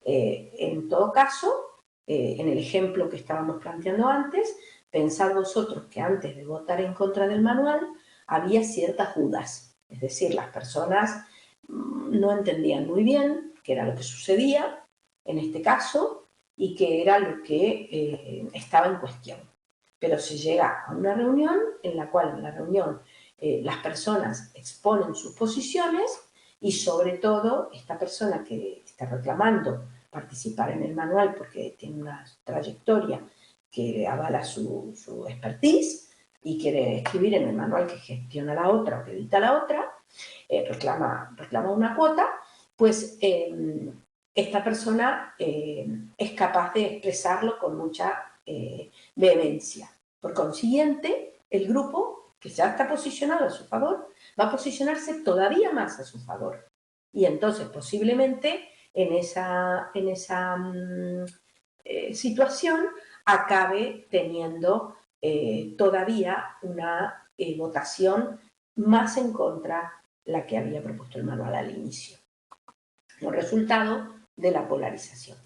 En todo caso, en el ejemplo que estábamos planteando antes, pensad vosotros que antes de votar en contra del manual había ciertas dudas, es decir, las personas no entendían muy bien qué era lo que sucedía en este caso y qué era lo que estaba en cuestión. Pero se llega a una reunión en la cual en la reunión las personas exponen sus posiciones y sobre todo esta persona que está reclamando participar en el manual porque tiene una trayectoria que avala su expertise y quiere escribir en el manual que gestiona la otra o que edita la otra, reclama una cuota, pues esta persona es capaz de expresarlo con mucha vehemencia. Por consiguiente, el grupo, que ya está posicionado a su favor, va a posicionarse todavía más a su favor. Y entonces, posiblemente, en esa situación, acabe teniendo todavía una votación más en contra la que había propuesto el manual al inicio. Como resultado de la polarización.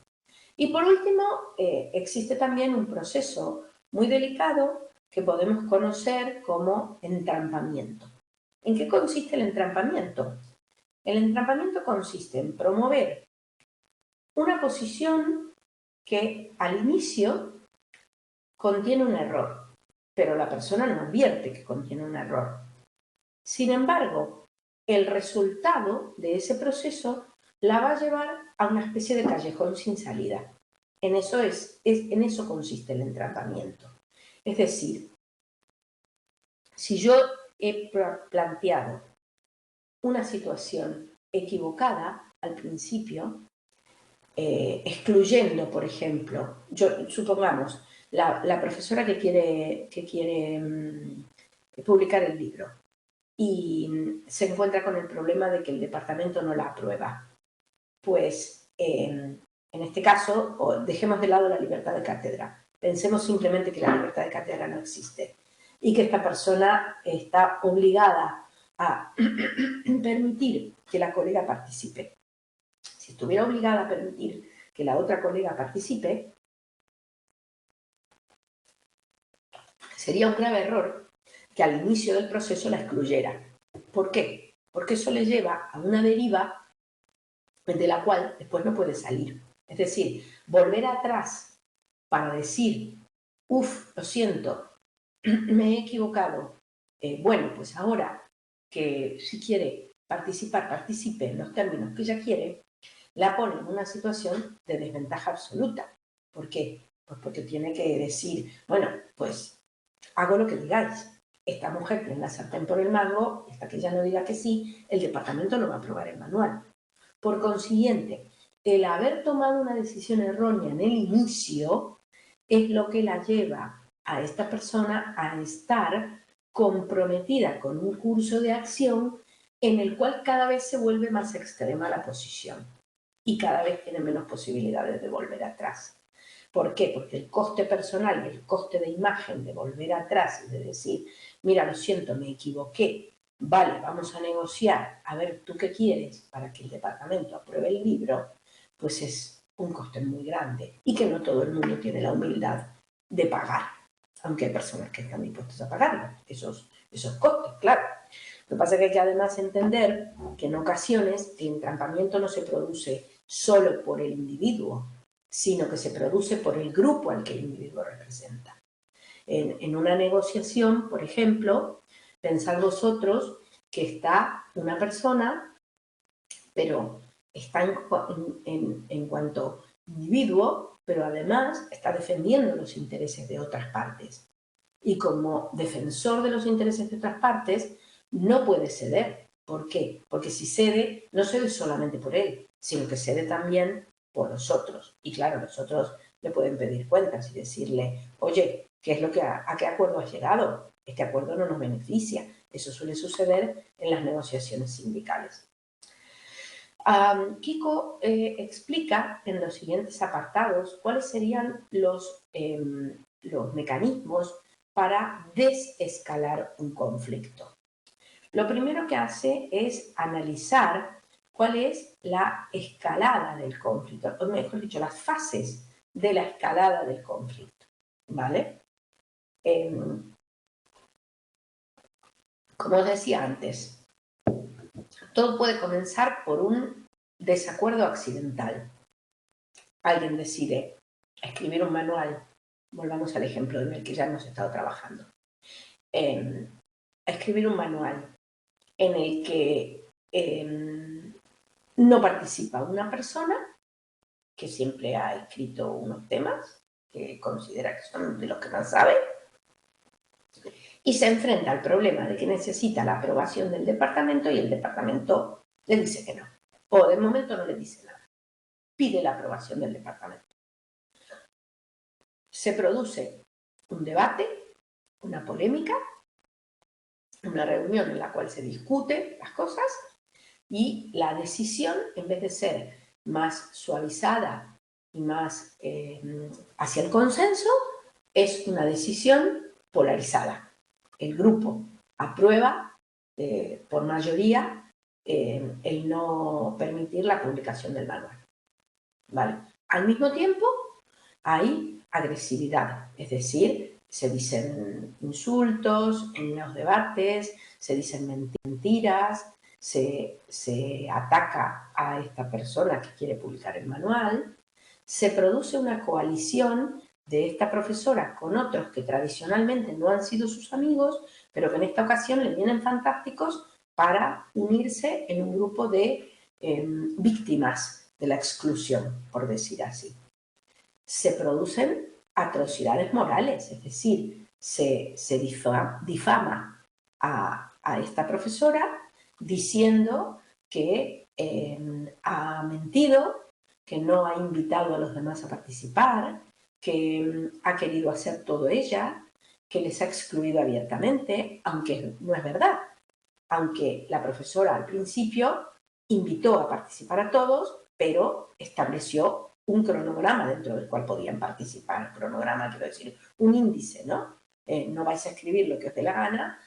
Y por último, existe también un proceso muy delicado que podemos conocer como entrampamiento. ¿En qué consiste el entrampamiento? El entrampamiento consiste en promover una posición que al inicio contiene un error, pero la persona no advierte que contiene un error. Sin embargo, el resultado de ese proceso la va a llevar a una especie de callejón sin salida. En eso consiste el entrampamiento. Es decir, si yo he planteado una situación equivocada al principio, excluyendo, por ejemplo, supongamos, la profesora que quiere publicar el libro y se encuentra con el problema de que el departamento no la aprueba. Pues, en este caso, dejemos de lado la libertad de cátedra. Pensemos simplemente que la libertad de cátedra no existe y que esta persona está obligada a permitir que la colega participe. Si estuviera obligada a permitir que la otra colega participe, sería un grave error que al inicio del proceso la excluyera. ¿Por qué? Porque eso le lleva a una deriva de la cual después no puede salir. Es decir, volver atrás para decir, uff, lo siento, me he equivocado. Bueno, pues ahora que si quiere participar, participe en los términos que ella quiere, la pone en una situación de desventaja absoluta. ¿Por qué? Pues porque tiene que decir, bueno, pues hago lo que digáis. Esta mujer tiene la sartén por el mango, hasta que ella no diga que sí, el departamento no va a aprobar el manual. Por consiguiente, el haber tomado una decisión errónea en el inicio es lo que la lleva a esta persona a estar comprometida con un curso de acción en el cual cada vez se vuelve más extrema la posición y cada vez tiene menos posibilidades de volver atrás. ¿Por qué? Porque el coste personal y el coste de imagen de volver atrás y de decir, mira, lo siento, me equivoqué, vale, vamos a negociar, a ver tú qué quieres para que el departamento apruebe el libro, pues es un coste muy grande y que no todo el mundo tiene la humildad de pagar, aunque hay personas que están dispuestas a pagarlo, esos costes, claro. Lo que pasa es que hay que además entender que en ocasiones el entrampamiento no se produce solo por el individuo, sino que se produce por el grupo al que el individuo representa. En una negociación, por ejemplo, pensad vosotros que está una persona, pero está en cuanto individuo, pero además está defendiendo los intereses de otras partes. Y como defensor de los intereses de otras partes, no puede ceder. ¿Por qué? Porque si cede, no cede solamente por él, sino que cede también por los otros. Y claro, los otros le pueden pedir cuentas y decirle, oye, ¿qué es lo que ¿a qué acuerdo has llegado? Este acuerdo no nos beneficia. Eso suele suceder en las negociaciones sindicales. Kiko explica en los siguientes apartados cuáles serían los mecanismos para desescalar un conflicto. Lo primero que hace es analizar cuál es la escalada del conflicto, o mejor dicho, las fases de la escalada del conflicto, ¿vale? Como os decía antes, todo puede comenzar por un desacuerdo accidental. Alguien decide escribir un manual, volvamos al ejemplo en el que ya hemos estado trabajando, escribir un manual en el que no participa una persona que siempre ha escrito unos temas que considera que son de los que más sabe y se enfrenta al problema de que necesita la aprobación del departamento y el departamento le dice que no, o de momento no le dice nada, pide la aprobación del departamento. Se produce un debate, una polémica, una reunión en la cual se discuten las cosas y la decisión, en vez de ser más suavizada y más hacia el consenso, es una decisión polarizada. El grupo aprueba por mayoría el no permitir la publicación del manual. ¿Vale? Al mismo tiempo, hay agresividad, es decir, se dicen insultos en los debates, se dicen mentiras, se ataca a esta persona que quiere publicar el manual, se produce una coalición de esta profesora con otros que tradicionalmente no han sido sus amigos, pero que en esta ocasión le vienen fantásticos para unirse en un grupo de víctimas de la exclusión, por decir así. Se producen atrocidades morales, es decir, se difama a esta profesora diciendo que ha mentido, que no ha invitado a los demás a participar, que ha querido hacer todo ella, que les ha excluido abiertamente, aunque no es verdad. Aunque la profesora al principio invitó a participar a todos, pero estableció un cronograma dentro del cual podían participar. Cronograma, quiero decir, un índice, ¿no? No vais a escribir lo que os dé la gana,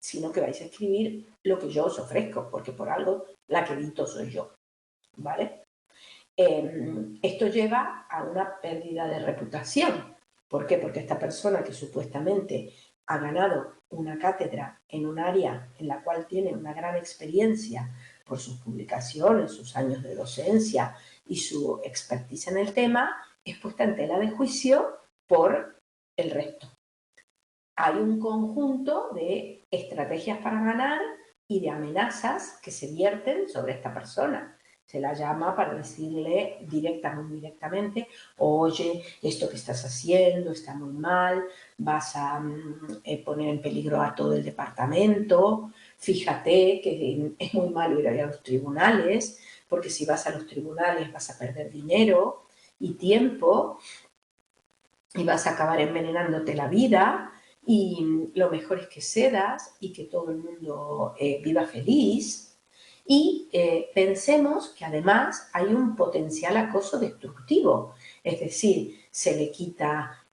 sino que vais a escribir lo que yo os ofrezco, porque por algo la que edito soy yo, ¿vale? Esto lleva lleva a una pérdida de reputación. ¿Por qué? Porque esta persona que supuestamente ha ganado una cátedra en un área en la cual tiene una gran experiencia por sus publicaciones, sus años de docencia y su expertise en el tema, es puesta en tela de juicio por el resto. Hay un conjunto de estrategias para ganar y de amenazas que se vierten sobre esta persona. Se la llama para decirle directa o indirectamente, oye, esto que estás haciendo está muy mal, vas a poner en peligro a todo el departamento, fíjate que es muy malo ir a los tribunales, porque si vas a los tribunales vas a perder dinero y tiempo y vas a acabar envenenándote la vida, y lo mejor es que cedas y que todo el mundo viva feliz. Y pensemos que además hay un potencial acoso destructivo, es decir, se le quita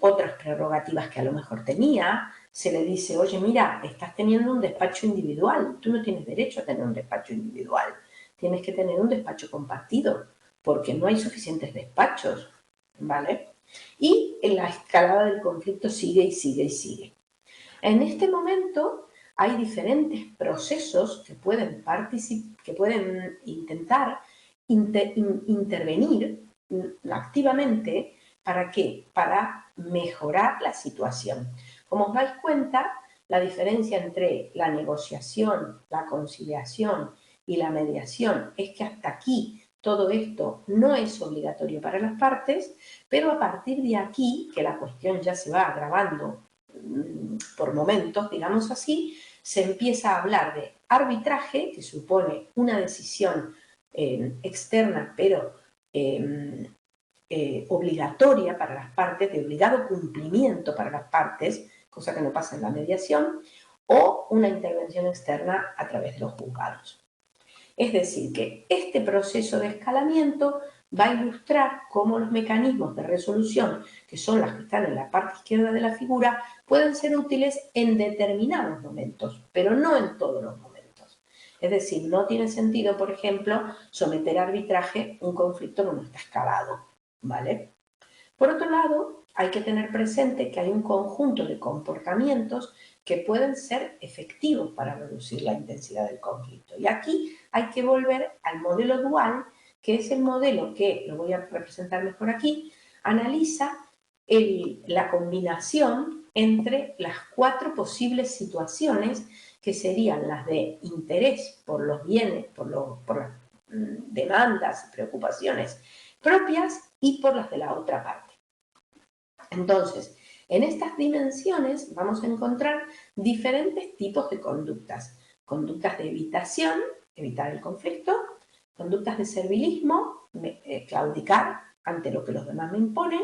otras prerrogativas que a lo mejor tenía, se le dice, oye, mira, estás teniendo un despacho individual, tú no tienes derecho a tener un despacho individual, tienes que tener un despacho compartido, porque no hay suficientes despachos, ¿vale? Y la escalada del conflicto sigue y sigue y sigue. En este momento hay diferentes procesos que pueden intentar intervenir activamente. ¿Para qué? Para mejorar la situación. Como os dais cuenta, la diferencia entre la negociación, la conciliación y la mediación es que hasta aquí todo esto no es obligatorio para las partes, pero a partir de aquí, que la cuestión ya se va agravando por momentos, digamos así, se empieza a hablar de arbitraje, que supone una decisión externa, pero obligatoria para las partes, de obligado cumplimiento para las partes, cosa que no pasa en la mediación, o una intervención externa a través de los juzgados. Es decir, que este proceso de escalamiento va a ilustrar cómo los mecanismos de resolución, que son las que están en la parte izquierda de la figura, pueden ser útiles en determinados momentos, pero no en todos los momentos. Es decir, no tiene sentido, por ejemplo, someter a arbitraje un conflicto que no está escalado, ¿vale? Por otro lado, hay que tener presente que hay un conjunto de comportamientos que pueden ser efectivos para reducir la intensidad del conflicto. Y aquí hay que volver al modelo dual, que es el modelo que, lo voy a representar mejor aquí, analiza la combinación entre las 4 posibles situaciones que serían las de interés por los bienes, por las demandas y preocupaciones propias y por las de la otra parte. Entonces, en estas dimensiones vamos a encontrar diferentes tipos de conductas. Conductas de evitación, evitar el conflicto, conductas de servilismo, claudicar ante lo que los demás me imponen,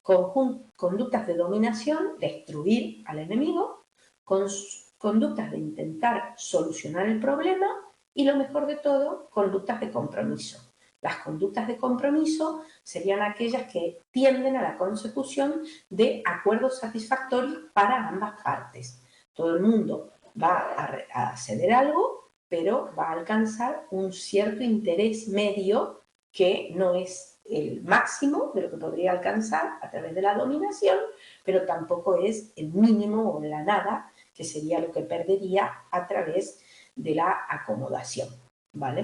conductas de dominación, destruir al enemigo, conductas de intentar solucionar el problema y, lo mejor de todo, conductas de compromiso. Las conductas de compromiso serían aquellas que tienden a la consecución de acuerdos satisfactorios para ambas partes. Todo el mundo va a ceder algo, pero va a alcanzar un cierto interés medio que no es el máximo de lo que podría alcanzar a través de la dominación, pero tampoco es el mínimo o la nada, que sería lo que perdería a través de la acomodación, ¿vale?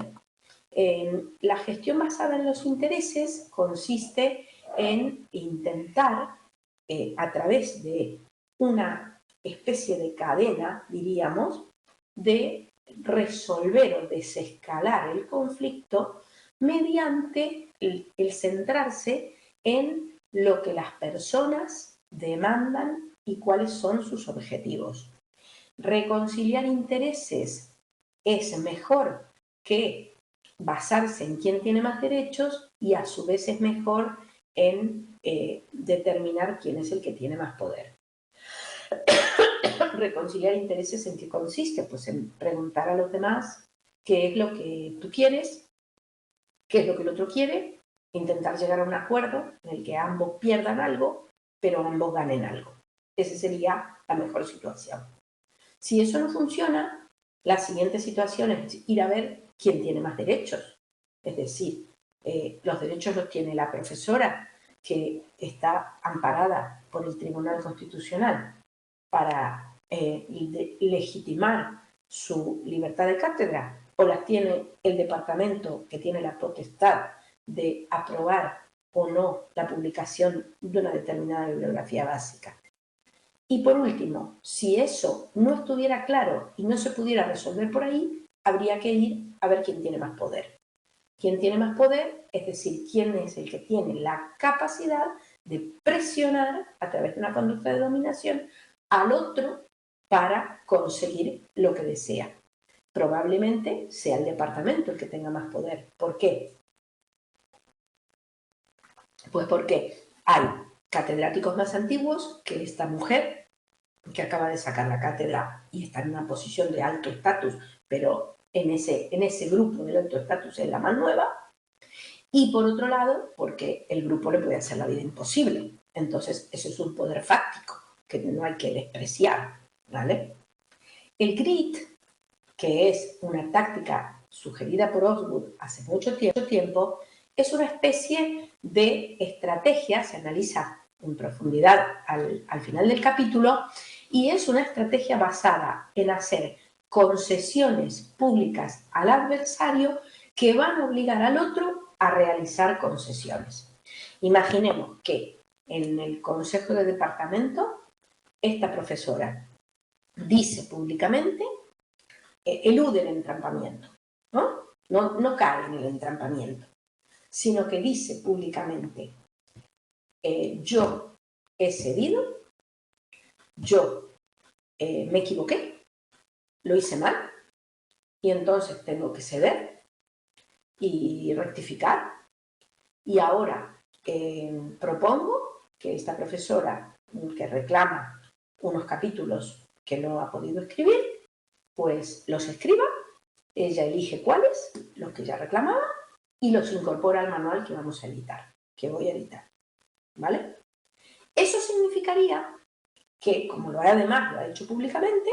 La gestión basada en los intereses consiste en intentar, a través de una especie de cadena, diríamos, de resolver o desescalar el conflicto mediante el centrarse en lo que las personas demandan y cuáles son sus objetivos. Reconciliar intereses es mejor que basarse en quién tiene más derechos, y a su vez es mejor en determinar quién es el que tiene más poder. Reconciliar intereses, ¿en qué consiste? Pues en preguntar a los demás qué es lo que tú quieres, qué es lo que el otro quiere, intentar llegar a un acuerdo en el que ambos pierdan algo, pero ambos ganen algo. Esa sería la mejor situación. Si eso no funciona, la siguiente situación es ir a ver quién tiene más derechos. Es decir, los derechos los tiene la profesora, que está amparada por el Tribunal Constitucional para legitimar su libertad de cátedra, o las tiene el departamento, que tiene la potestad de aprobar o no la publicación de una determinada bibliografía básica. Y por último, si eso no estuviera claro y no se pudiera resolver por ahí, habría que ir a ver quién tiene más poder. ¿Quién tiene más poder? Es decir, quién es el que tiene la capacidad de presionar a través de una conducta de dominación al otro para conseguir lo que desea. Probablemente sea el departamento el que tenga más poder. ¿Por qué? Pues porque hay catedráticos más antiguos que esta mujer, que acaba de sacar la cátedra y está en una posición de alto estatus, pero en ese grupo de alto estatus es la más nueva. Y por otro lado, porque el grupo le puede hacer la vida imposible. Entonces, eso es un poder fáctico que no hay que despreciar, ¿vale? El grit, que es una táctica sugerida por Osgood hace mucho tiempo, es una especie de estrategia, se analiza en profundidad al final del capítulo, y es una estrategia basada en hacer concesiones públicas al adversario que van a obligar al otro a realizar concesiones. Imaginemos que en el consejo de departamento esta profesora dice públicamente, elude el entrampamiento, ¿no? No cae en el entrampamiento, sino que dice públicamente, yo he cedido, yo me equivoqué, lo hice mal, y entonces tengo que ceder y rectificar. Y ahora propongo que esta profesora que reclama unos capítulos que no ha podido escribir, pues los escriba, ella elige cuáles, los que ya reclamaba, y los incorpora al manual que vamos a editar, que voy a editar, ¿vale? Eso significaría que, como además lo ha hecho públicamente,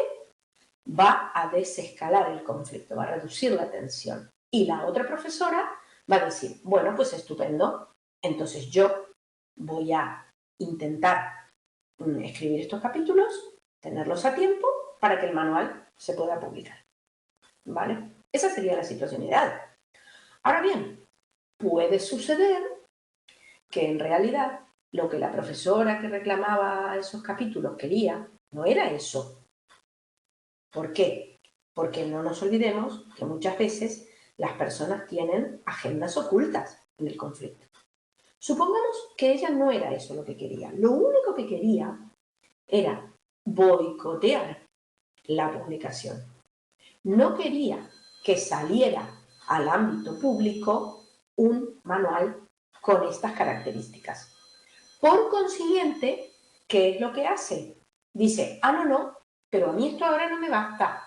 va a desescalar el conflicto, va a reducir la tensión. Y la otra profesora va a decir, bueno, pues estupendo, entonces yo voy a intentar escribir estos capítulos, tenerlos a tiempo para que el manual se pueda publicar, ¿vale? Esa sería la situación ideal. Ahora bien, puede suceder que en realidad lo que la profesora que reclamaba esos capítulos quería no era eso. ¿Por qué? Porque no nos olvidemos que muchas veces las personas tienen agendas ocultas en el conflicto. Supongamos que ella no era eso lo que quería. Lo único que quería era boicotear la publicación. No quería que saliera al ámbito público un manual con estas características. Por consiguiente, ¿qué es lo que hace? Dice, no, pero a mí esto ahora no me basta.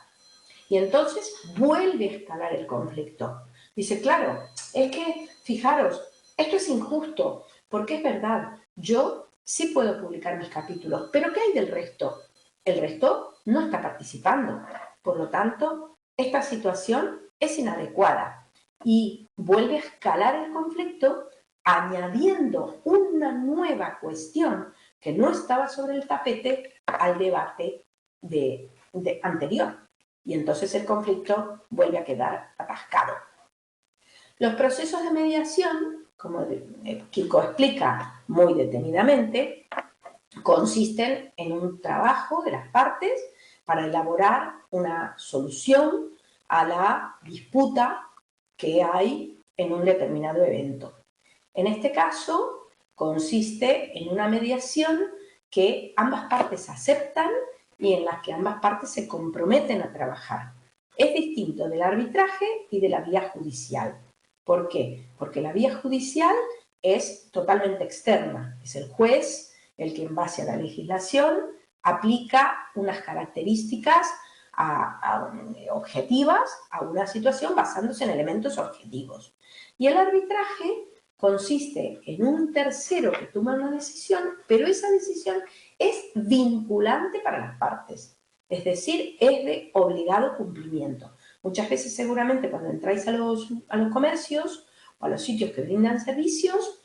Y entonces vuelve a escalar el conflicto. Dice, claro, es que, fijaros, esto es injusto, porque es verdad, yo sí puedo publicar mis capítulos, pero ¿qué hay del resto? El resto no está participando. Por lo tanto, esta situación es inadecuada y vuelve a escalar el conflicto añadiendo una nueva cuestión que no estaba sobre el tapete al debate anterior. Y entonces el conflicto vuelve a quedar atascado. Los procesos de mediación, como Kiko explica muy detenidamente, consisten en un trabajo de las partes para elaborar una solución a la disputa que hay en un determinado evento. En este caso, consiste en una mediación que ambas partes aceptan y en las que ambas partes se comprometen a trabajar. Es distinto del arbitraje y de la vía judicial. ¿Por qué? Porque la vía judicial es totalmente externa. Es el juez el que en base a la legislación aplica unas características objetivas a una situación basándose en elementos objetivos. Y el arbitraje consiste en un tercero que toma una decisión, pero esa decisión es vinculante para las partes, es decir, es de obligado cumplimiento. Muchas veces seguramente cuando entráis a los comercios o a los sitios que brindan servicios,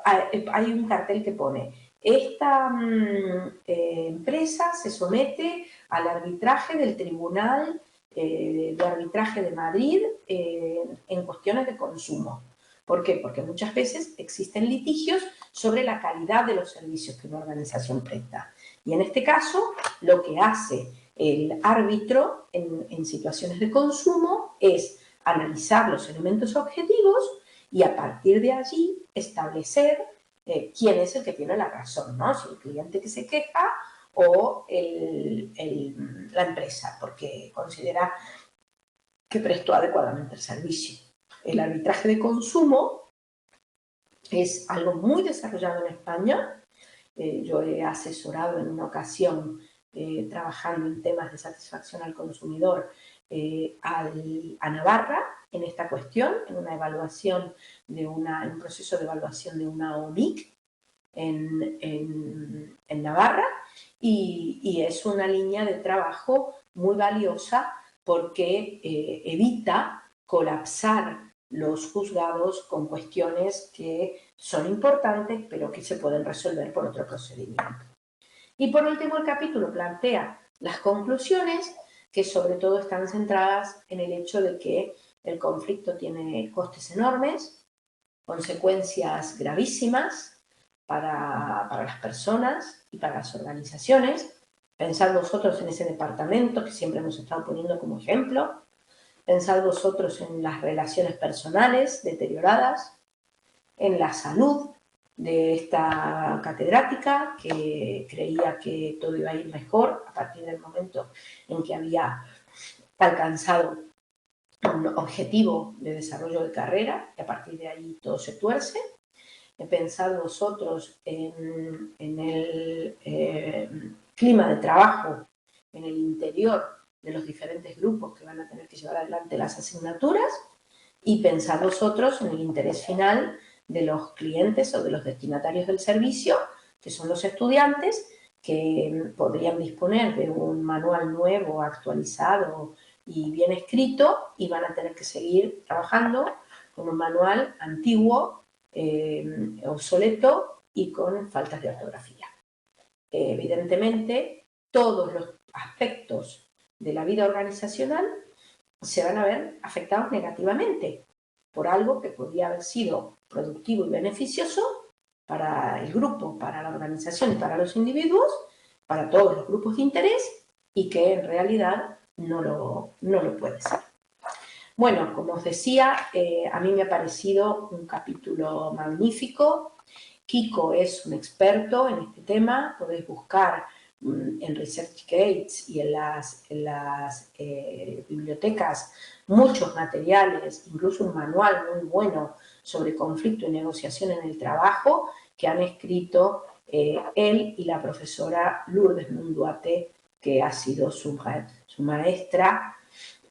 hay un cartel que pone: esta empresa se somete al arbitraje del Tribunal de Arbitraje de Madrid en cuestiones de consumo. ¿Por qué? Porque muchas veces existen litigios sobre la calidad de los servicios que una organización presta. Y en este caso, lo que hace el árbitro en situaciones de consumo es analizar los elementos objetivos y a partir de allí establecer quién es el que tiene la razón, ¿no? Si el cliente que se queja o la empresa, porque considera que prestó adecuadamente el servicio. El arbitraje de consumo es algo muy desarrollado en España. Yo he asesorado en una ocasión, trabajando en temas de satisfacción al consumidor, a Navarra en esta cuestión, en una evaluación en un proceso de evaluación de una OMIC en Navarra, y es una línea de trabajo muy valiosa porque evita colapsar los juzgados con cuestiones que son importantes pero que se pueden resolver por otro procedimiento. Y por último, el capítulo plantea las conclusiones, que sobre todo están centradas en el hecho de que el conflicto tiene costes enormes, consecuencias gravísimas para las personas y para las organizaciones. Pensad vosotros en ese departamento que siempre hemos estado poniendo como ejemplo. Pensad vosotros en las relaciones personales deterioradas, en la salud de esta catedrática que creía que todo iba a ir mejor a partir del momento en que había alcanzado un objetivo de desarrollo de carrera, y a partir de ahí todo se tuerce. Pensad vosotros en el clima de trabajo en el interior de los diferentes grupos que van a tener que llevar adelante las asignaturas, y pensad vosotros en el interés final de los clientes o de los destinatarios del servicio, que son los estudiantes, que podrían disponer de un manual nuevo, actualizado y bien escrito, y van a tener que seguir trabajando con un manual antiguo, obsoleto y con faltas de ortografía. Evidentemente, todos los aspectos de la vida organizacional se van a ver afectados negativamente por algo que podría haber sido productivo y beneficioso para el grupo, para la organización y para los individuos, para todos los grupos de interés, y que en realidad no lo puede ser. Bueno, como os decía, a mí me ha parecido un capítulo magnífico. Kiko es un experto en este tema. Podéis buscar en ResearchGate y en las bibliotecas muchos materiales, incluso un manual muy bueno sobre conflicto y negociación en el trabajo, que han escrito él y la profesora Lourdes Munduate, que ha sido su maestra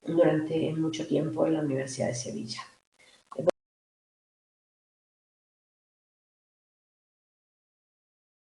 durante mucho tiempo en la Universidad de Sevilla.